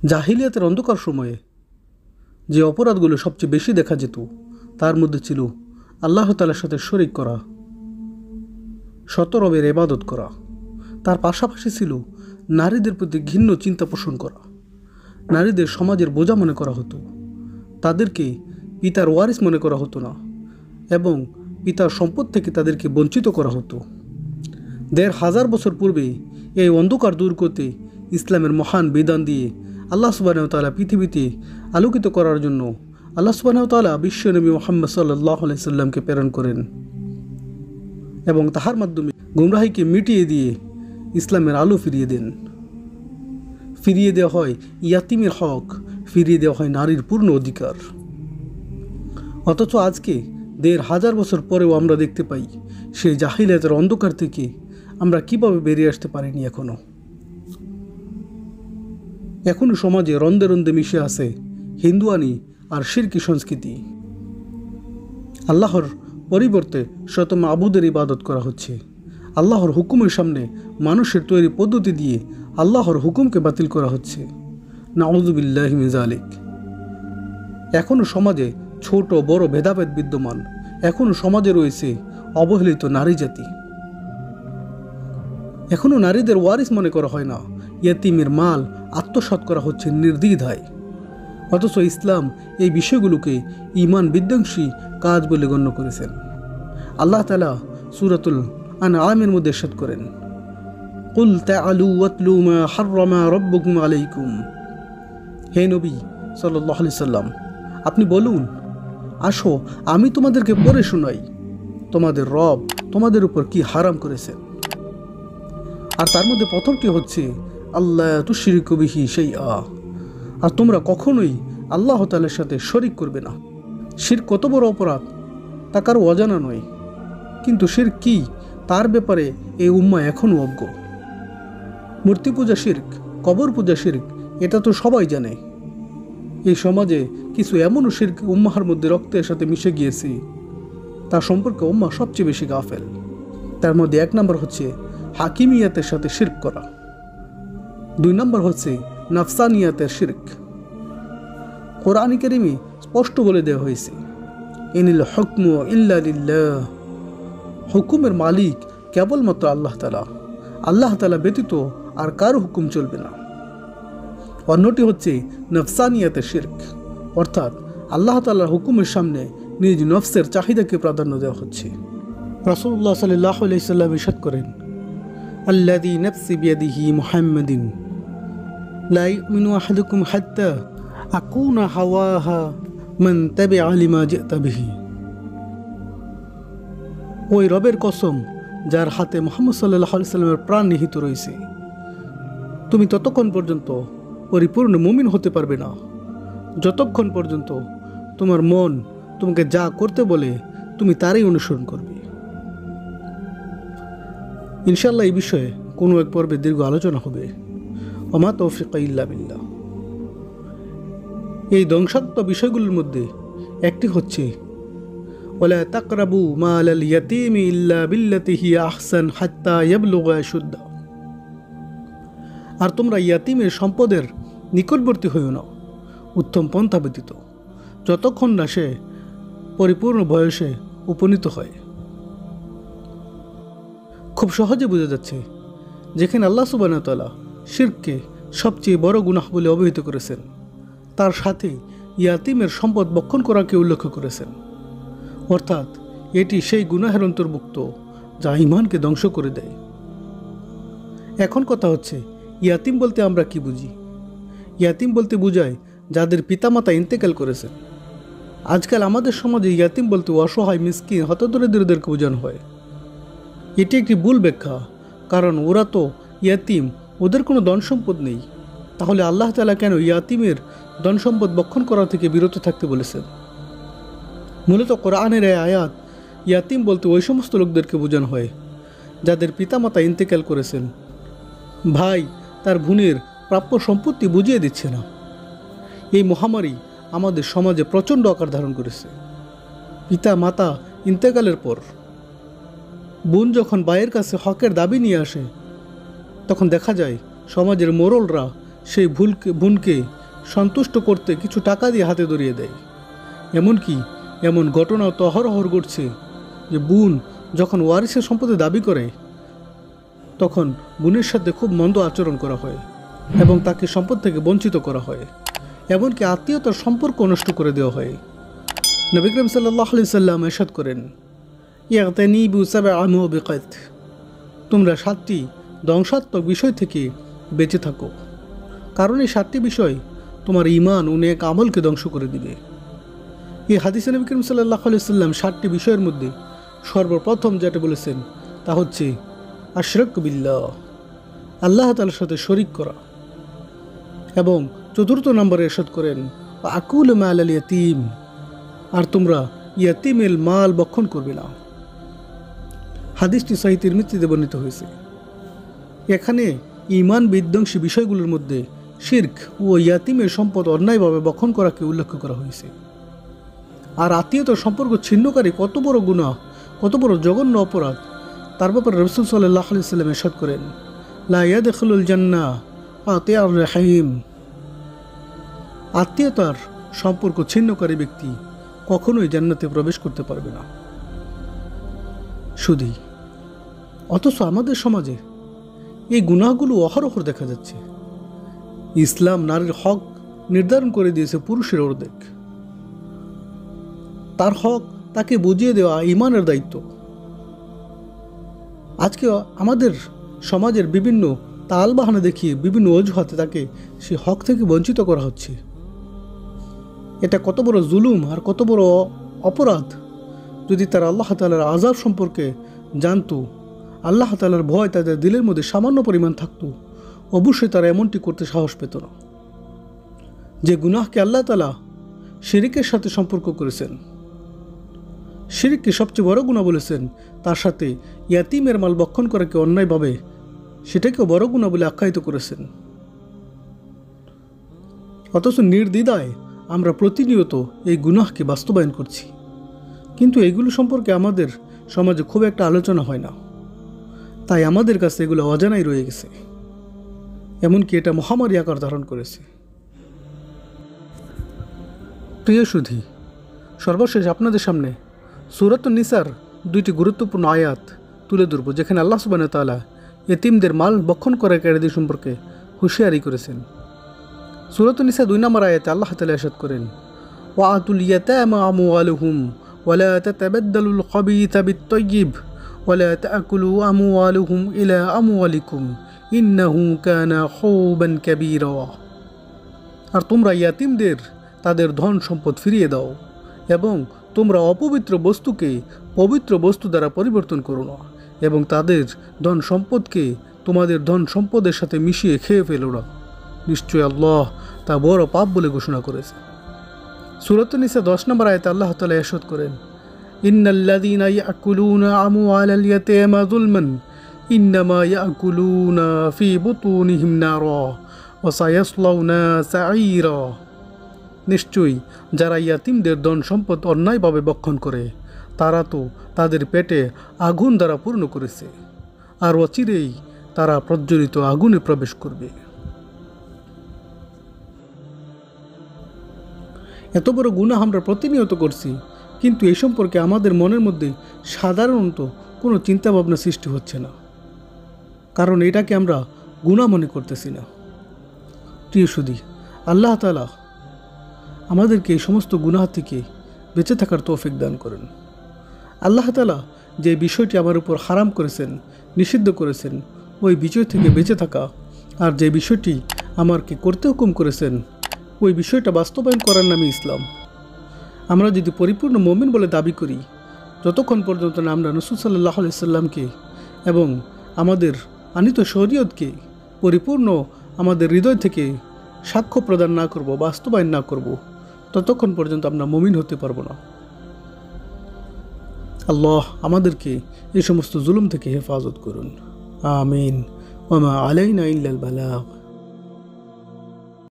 জাহিলিয়াতের অন্ধকার সময়ে যে অপরাধগুলো সবচেয়ে বেশি দেখা যেত তার মধ্যে ছিল আল্লাহ তাআলার সাথে শরিক করা, শতরবের ইবাদত করা। তার পাশাপাশি ছিল নারীদের প্রতি ঘৃণ্য চিন্তা পোষণ করা। নারীদের সমাজের বোঝা মনে করা হতো, তাদেরকে পিতার ওয়ারিস মনে করা হতো না এবং পিতার সম্পদ থেকে তাদেরকে বঞ্চিত করা হতো। ১৫০০ বছর পূর্বে এই অন্ধকার দূর করতে ইসলামের মহান বিধান দিয়ে আল্লাহ সুবহানাহু ওয়া তাআলা পৃথিবীতে আলোকিত করার জন্য আল্লাহ সুবহানাহু ওয়া তাআলা বিশ্বনবী মুহাম্মদ সাল্লাল্লাহু আলাইহি সাল্লামকে প্রেরণ করেন এবং তাহার মাধ্যমে গুমরাহিকে মিটিয়ে দিয়ে ইসলামের আলো ফিরিয়ে দেন। ফিরিয়ে দেওয়া হয় ইয়াতিমের হক, ফিরিয়ে দেওয়া হয় নারীর পূর্ণ অধিকার। অথচ আজকে ১৫০০ বছর পরেও আমরা দেখতে পাই সেই জাহিলিয়াতের অন্ধকার থেকে আমরা কিভাবে বেরিয়ে আসতে পারিনি। এখনও সমাজে রন্ধে রন্ধে মিশে আছে হিন্দুয়ানি আর শিরকি সংস্কৃতি। আল্লাহর পরিবর্তে শত মাবুদের ইবাদত করা হচ্ছে। আল্লাহর হুকুমের সামনে মানুষের তৈরি পদ্ধতি দিয়ে আল্লাহর হুকুমকে বাতিল করা হচ্ছে। নাউযু বিল্লাহি মিন যালিক। এখনও সমাজে ছোট বড় ভেদাভেদ বিদ্যমান। এখনও সমাজে রয়েছে অবহেলিত নারী জাতি। এখনও নারীদের ওয়ারিস মনে করা হয় না, ইয়াতিমের মাল আত্মসাৎ করা হচ্ছে নির্দ্বিধায়। অথচ ইসলাম এই বিষয়গুলোকে ঈমান বিধ্বংসী কাজ বলে গণ্য করেছেন। আল্লাহ তাআলা সূরাতুল আনআমের মধ্যে ইরশাদ করেন, কুল তাআলু ওয়াতলু মা হাররামা রাব্বুকুম আলাইকুম। হে নবী সাল্লাল্লাহু আলাইহি সাল্লাম, আপনি বলুন, আসো আমি তোমাদেরকে পড়ে শোনাই তোমাদের রব তোমাদের উপর কি হারাম করেছেন। আর তার মধ্যে প্রথমটি হচ্ছে আল্লাহ তুশরিকু বিহি শাইআ, আর তোমরা কখনোই আল্লাহ তাআলার সাথে শরিক করবে না। শিরক কত বড় অপরাধ তা কারো অজানা নয়, কিন্তু শিরক কি তার ব্যাপারে এই উম্মাহ এখনও অজ্ঞ। মূর্তি পূজা শিরক, কবর পূজা শিরক, এটা তো সবাই জানে। এই সমাজে কিছু এমনও শিরক উম্মাহর মধ্যে রক্তের সাথে মিশে গিয়েছে, তার সম্পর্কে উম্মাহ সবচেয়ে বেশি গাফেল। তার মধ্যে ১ নম্বর হচ্ছে হাকিমিয়াতের সাথে শিরক করা, ২ নম্বর হচ্ছে নাফসানিয়াতের শিরক। কোরআন কারীমে স্পষ্ট বলে দেওয়া হয়েছে, ইনিল হুকমু ইল্লা লিল্লাহ, হুকুমের মালিক কেবলমাত্র আল্লাহ তাআলা। আল্লাহ তাআলা ব্যতীত আর কারো হুকুম চলবে না। অন্যটি হচ্ছে নফসানিয়াতের শিরক, অর্থাৎ আল্লাহ তাআলার হুকুমের সামনে নিজ নফসের চাহিদাকে প্রাধান্য দেওয়া হচ্ছে। রাসূলুল্লাহ সাল্লাল্লাহু আলাইহি সাল্লাম ইরশাদ করেন, আল্লাযী নাফসি বিয়াদিহি মুহাম্মাদিন লা ইউমিনু আহাদুকুম হাত্তা আকুনা হাওয়াহা মান তাবিআ লিমা জিতা বিহি। ওই রবের কসম যার হাতে মুহাম্মদ সাল্লাল্লাহু আলাইহি সাল্লামের প্রাণ নিহিত রয়েছে, তুমি ততক্ষণ পর্যন্ত পরিপূর্ণ মুমিন হতে পারবে না যতক্ষণ পর্যন্ত তোমার মন তোমাকে যা করতে বলে তুমি তারই অনুসরণ করবে। ইনশাআল্লাহ এই বিষয়ে কোনো এক পর্বে দীর্ঘ আলোচনা হবে। ওমা তৌফিক ইল্লা বিল্লাহ। এই ধ্বংসাত্মক বিষয়গুলোর মধ্যে একটি হচ্ছে ওয়ালা তাকরাবু মালাল ইয়াতীমি ইল্লা বিল্লাতি হিয়া আহসান হাত্তা ইয়াবলুগা আশুদ্দাহ। আর তোমরা ইয়াতীমের সম্পদের নিকটবর্তী হইও না উত্তম পন্থা ব্যতীত, যতক্ষণ না সে পরিপূর্ণ বয়সে উপনীত হয়। খুব সহজে বোঝা যাচ্ছে যেখানে আল্লাহ সুবহানাহু ওয়া তাআলা শিরককে সবচেয়ে বড় গুনাহ বলে অভিহিত করেছেন, তার সাথে ইয়াতীমের সম্পদ ভক্ষণ করাকে উল্লেখ করেছেন। অর্থাৎ এটি সেই গুনাহের অন্তর্ভুক্ত যা ঈমানকে ধ্বংস করে দেয়। এখন কথা হচ্ছে, ইয়াতীম বলতে আমরা কি বুঝি? ইয়াতীম বলতে বোঝায় যাদের পিতামাতা ইন্তেকাল করেছেন। আজকাল আমাদের সমাজে ইয়াতীম বলতে অসহায় মিসকিন হতদরিদ্রদেরকে বোঝানো হয়। এটি একটি ভুল ব্যাখ্যা, কারণ ওরা তো ইয়াতীম, ওদের কোনো ধন সম্পদ নেই। তাহলে আল্লাহ তাআলা কেন ইয়াতীমের ধন সম্পদ ভক্ষণ করা থেকে বিরত থাকতে বলেছেন? মূলত কোরআনের এই আয়াত ইয়াতীম বলতে ওই সমস্ত লোকদেরকে বোঝানো হয় যাদের পিতামাতা ইন্তেকাল করেছেন, ভাই তার বোনের প্রাপ্য সম্পত্তি বুঝিয়ে দিচ্ছে না। এই মহামারী আমাদের সমাজে প্রচণ্ড আকার ধারণ করেছে। পিতা মাতা ইন্তেকালের পর বোন যখন ভাইয়ের কাছে হকের দাবি নিয়ে আসে, তখন দেখা যায় সমাজের মোড়লরা সেই বোনকে সন্তুষ্ট করতে কিছু টাকা দিয়ে হাতে ধরিয়ে দেয়। এমনকি এমন ঘটনাও তো অহরহ ঘটছে যে বোন যখন ওয়ারিসের সম্পত্তি দাবি করে তখন বোনের সাথে খুব মন্দ আচরণ করা হয় এবং তাকে সম্পদ থেকে বঞ্চিত করা হয়, এমনকি আত্মীয়তার সম্পর্ক নষ্ট করে দেওয়া হয়। নবী করিম সাল্লাল্লাহু আলাইহি সাল্লাম ইরশাদ করেন, ইয়াগতানিবু সাবআ মুবিকাত, তোমরা 7টি ধ্বংসাত্মক বিষয় থেকে বেঁচে থাকো, কারণ এই 7টি বিষয় তোমার ঈমান ও নেক আমলকে ধ্বংস করে দিবে। এই হাদিসে নবী করিম সাল্লাল্লাহু আলাইহি সাল্লাম 7টি বিষয়ের মধ্যে সর্বপ্রথম যেটা বলেছেন তা হচ্ছে আশরাক বিল্লাহ, আল্লাহ তাআলার সাথে শরীক করা, এবং 4th নম্বরে ইরশাদ করেন আকুল মাল আল ইয়াতীম, আর তোমরা ইয়াতীমের মাল ভক্ষণ করবে না। হাদিসটি সহিহ তিরমিজিতে বর্ণিত হয়েছে। এখানে ঈমান বিধ্বংসী বিষয়গুলোর মধ্যে শিরক ও ইয়াতীমের সম্পদ অন্যায়ভাবে ভক্ষণ করাকে উল্লেখ করা হয়েছে। আর আত্মীয়তার সম্পর্ক ছিন্নকারী কত বড় গুনাহ, কত বড় জঘন্য অপরাধ, তার ব্যাপারে রাসূল সাল্লাল্লাহু আলাইহি ওয়াসাল্লাম ইরশাদ করেন, লা ইয়াদখুলুল জান্নাহ কাতিউর রাহিম, আত্মীয়তার সম্পর্ক ছিন্নকারী ব্যক্তি কখনোই জান্নাতে প্রবেশ করতে পারবে না। শুধু অথচ আমাদের সমাজে এই গুনাহগুলো অহরহ দেখা যাচ্ছে। ইসলাম নারীর হক নির্ধারণ করে দিয়েছে পুরুষের অর্ধেক, তার হক তাকে বুঝিয়ে দেওয়া ঈমানের দায়িত্ব। আজকে আমাদের সমাজের বিভিন্ন তাল বাহানা দেখিয়ে বিভিন্ন অজুহাতে তাকে সে হক থেকে বঞ্চিত করা হচ্ছে। এটা কত বড় জুলুম আর কত বড় অপরাধ। যদি তারা আল্লাহ তাআলার আযাব সম্পর্কে জানতো, আল্লাহ তাআলার ভয় তাদের দিলের মধ্যে সামান্য পরিমাণ থাকতো, অবশ্যই তারা এমনটি করতে সাহস পেত না। যে গুনাহকে আল্লাহ তাআলা শিরকের সাথে সম্পর্ক করেছেন, শিরককে সবচেয়ে বড় গুনাহ বলেছেন, তার সাথে ইয়াতীমের মাল ভক্ষণ করাকে অন্যায়ভাবে সেটাকেও বড় গুনাহ বলে আখ্যায়িত করেছেন। অথচ নির্দ্বিধায় আমরা প্রতিনিয়ত এই গুনাহকে বাস্তবায়ন করছি, কিন্তু এগুলো সম্পর্কে আমাদের সমাজে খুব একটা আলোচনা হয় না। তাই আমাদের কাছে এগুলো অজানাই রয়ে গেছে, এমনকি এটা মহামারী আকার ধারণ করেছে। প্রিয় সুধী, সর্বশেষ আপনাদের সামনে সূরাতুন নিসার 2টি গুরুত্বপূর্ণ আয়াত তুলে ধরব, যেখানে আল্লাহ সুবহানাহু ওয়া তাআলা এতিমদের মাল ভক্ষণ করাকারীদের সম্পর্কে হুঁশিয়ারি করেছেন। সূরাতুন নিসা 2 নম্বর আয়াতে আল্লাহ তাআলা ইরশাদ করেন, ওয়াআতুল ইয়াতামা আমওয়ালুহুম ওয়ালা তাতাবাদদালুল খাবিথা বিত-তাইয়্যিব ওয়ালা তা'কুলু আমওয়ালুহুম ইলা আমওয়ালিকুম ইন্নাহু কানা খুবান কাবীরা। আর তোমরা ইয়াতিমদের তাদের ধন সম্পদ ফিরিয়ে দাও এবং তোমরা অপবিত্র বস্তুকে পবিত্র বস্তু দ্বারা পরিবর্তন করো না এবং তাদের ধন সম্পদকে তোমাদের ধন সম্পদের সাথে মিশিয়ে খেয়ে ফেলো না। নিশ্চয়ই আল্লাহ তা বড় পাপ বলে ঘোষণা করেছে। সূরাতুন নিসা 10 নম্বর আয়াতে আল্লাহ তাআলা ইরশাদ করেন, ইন্নাল্লাযীনা ইয়াকুলুনা আমওয়ালাল ইয়াতামা যুলমান ইন্নামা ইয়াকুলুনা ফি বুতুনিহিম নারা ওয়া সায়াসলাউনা সাঈরা। নিশ্চয়ই যারা ইয়াতিমদের ধন সম্পদ অন্যায়ভাবে ভক্ষণ করে তারা তো তাদের পেটে আগুন দ্বারা পূর্ণ করেছে, আর অচিরেই তারা প্রজ্বলিত আগুনে প্রবেশ করবে। এত বড় গুনাহ আমরা প্রতিনিয়ত করছি, কিন্তু এই সম্পর্কে আমাদের মনের মধ্যে সাধারণত কোনো চিন্তাভাবনা সৃষ্টি হচ্ছে না, কারণ এটাকে আমরা গুনাহ মনে করতেছি না। প্রিয় সুধী, আল্লাহ তাআলা আমাদেরকে এই সমস্ত গুনাহ থেকে বেঁচে থাকার তৌফিক দান করেন। আল্লাহ তাআলা যে বিষয়টি আমার উপর হারাম করেছেন, নিষিদ্ধ করেছেন, ওই বিষয় থেকে বেঁচে থাকা, আর যে বিষয়টি আমাকে করতে হুকুম করেছেন ওই বিষয়টা বাস্তবায়ন করার নামে ইসলাম। আমরা যদি পরিপূর্ণ মুমিন বলে দাবি করি, যতক্ষণ পর্যন্ত না আমরা রাসূল সাল্লাল্লাহু আলাইহি সাল্লামকে এবং আমাদের আনিত শরীয়তকে পরিপূর্ণ আমাদের হৃদয় থেকে সাক্ষ্য প্রদান না করব, বাস্তবায়ন না করব, ততক্ষণ পর্যন্ত আমরা মুমিন হতে পারবো না। আল্লাহ আমাদেরকে এই সমস্ত জুলুম থেকে হেফাজত করুন। আমিন। ওয়া মা আলাইনা ইল্লাল বালাগ।